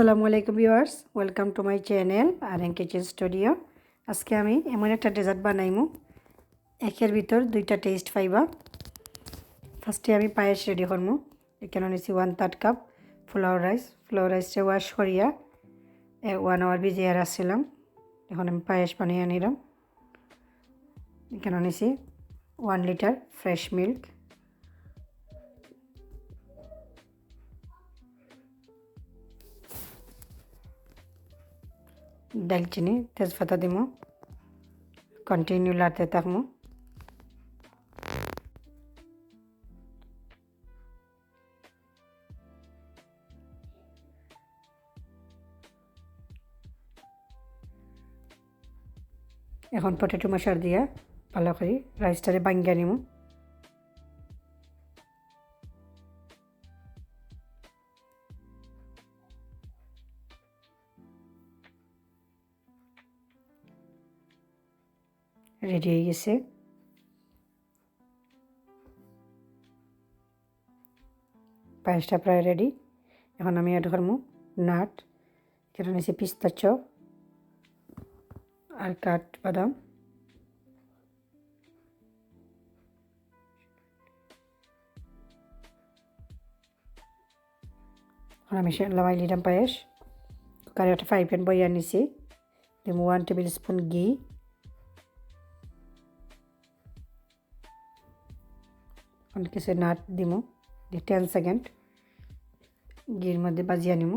আসসালামু আলাইকুম viewers, welcome to my channel R kitchen studio. আজকে আমি এমন একটা ডেজার্ট বানাইমু, একের ভিতর দুইটা টেস্ট পাইবা। ফার্স্টে আমি পায়েস রেডি করমু। এখানে নিয়েছি 1/3 কাপ ফ্লাওয়ার রাইসটা ওয়াশ করিয়া 1 আওয়ার ভিজিয়ে রাখছিলাম। এখন আমি পায়েস বানিয়ে নিলাম। এখানে নিয়েছি 1 লিটার ফ্রেশ মিল্ক, দালচিনি তেজপাতা দিমু, কন্টিনিউ লাড়তে থাকমু। এখন পটেটো মশলা দিয়া ভালো করে রাইসটারে বাঙ্গিয়ে নিমু। রেডি হয়ে গেছে। পায়েসটা প্রায় রেডি। এখন আমি অ্যাড করবো নাট। এখানে নিয়েছি পিস্তাচো আর কাঠ বাদাম। এখন আমি লাগাই নিলাম পায়েস। কুকারে একটা ফ্রাই প্যান বইয়া নিছি, দিব 1 টেবিল স্পুন ঘি, অনেক কিছু নাট দিব, 10 সেকেন্ড ঘির মধ্যে বাজিয়ে নিব।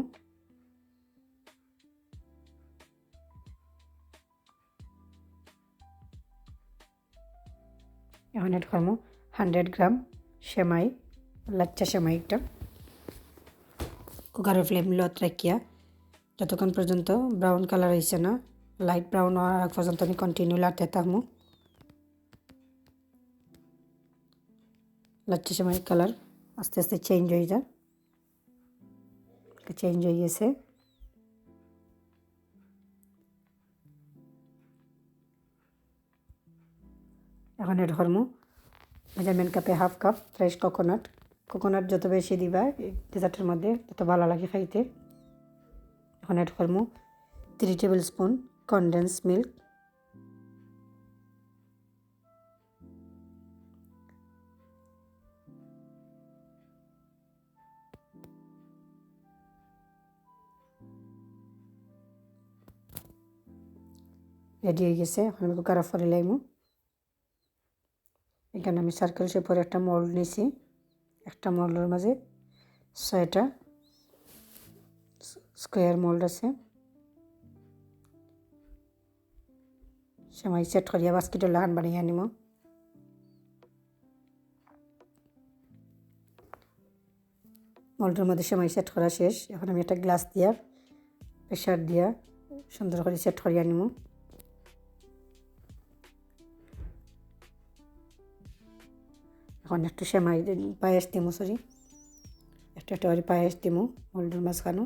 এখন এড করবো 100 গ্রাম সেমাই, লাচ্চা সেমাই একটা। কুকারের ফ্লেম লোত রাখিয়া যতক্ষণ পর্যন্ত ব্রাউন কালার হয়েছে না, লাইট ব্রাউন হওয়ার আগ পর্যন্ত আমি কন্টিনিউ লাড়তে থাকবো। লাচ্চা সেমাই কালার আস্তে আস্তে চেঞ্জ হয়ে যায়, চেঞ্জ হয়ে গেছে। এখন এড করবো মেজারমেন্ট কাপে 1/2 কাপ ফ্রেশ কোকোনাট যত বেশি দিবা ডেজার্টের মধ্যে তত ভালো লাগে খাইতে। এখন এড করবো 3 tablespoon condense milk, ready হয়ে গেছে। এখন আমি কুকার অফ করে লাইমু। এখানে আমি সার্কেল শেপের একটা মোল্ড নিয়েছি, একটা মোল্ডের মাঝে 6টা স্কোয়ার মোল্ড আছে। সেমাই সেট করিয়া বাস্কেটের লাগান বানিয়ে আনিব। মোল্ডের মধ্যে সেমাই সেট করা শেষ। এখন আমি একটা গ্লাস দিয়া প্রেশার দিয়া সুন্দর করে সেট করিয়া নিব। এখন একটু সেমাই পায়েস দিমু, একটা করে পায়েস দিমু মোল্ডের মাঝখানো।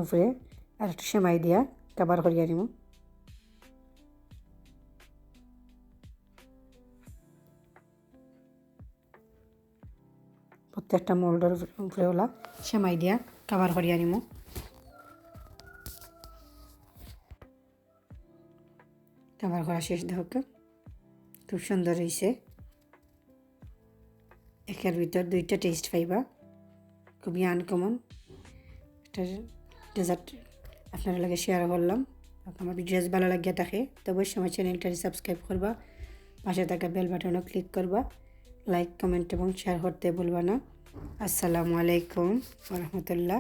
উপরে আর একটু সেমাই দিয়া কভার করিয়া নিব। প্রত্যেকটা মোল্ডের উপরে ওলা সেমাই দিয়া কভার করিয়া নিব। কভার করা শেষ, দেখো খুব সুন্দর হয়েছে। একের ভিতর দুইটা টেস্ট পাইবা, খুবই আনকমন একটা ডেজার্ট আপনার লাগে শেয়ার করলাম। আমার ভিডিওস ভালো লাগিয়ে থাকে তো অবশ্যই আমার চ্যানেলটা সাবস্ক্রাইব করবা, পাশে থাকা বেল বাটনও ক্লিক করবা, লাইক কমেন্ট এবং শেয়ার করতে ভুলবা না। আসসালামু আলাইকুম ওয়া রাহমাতুল্লাহ।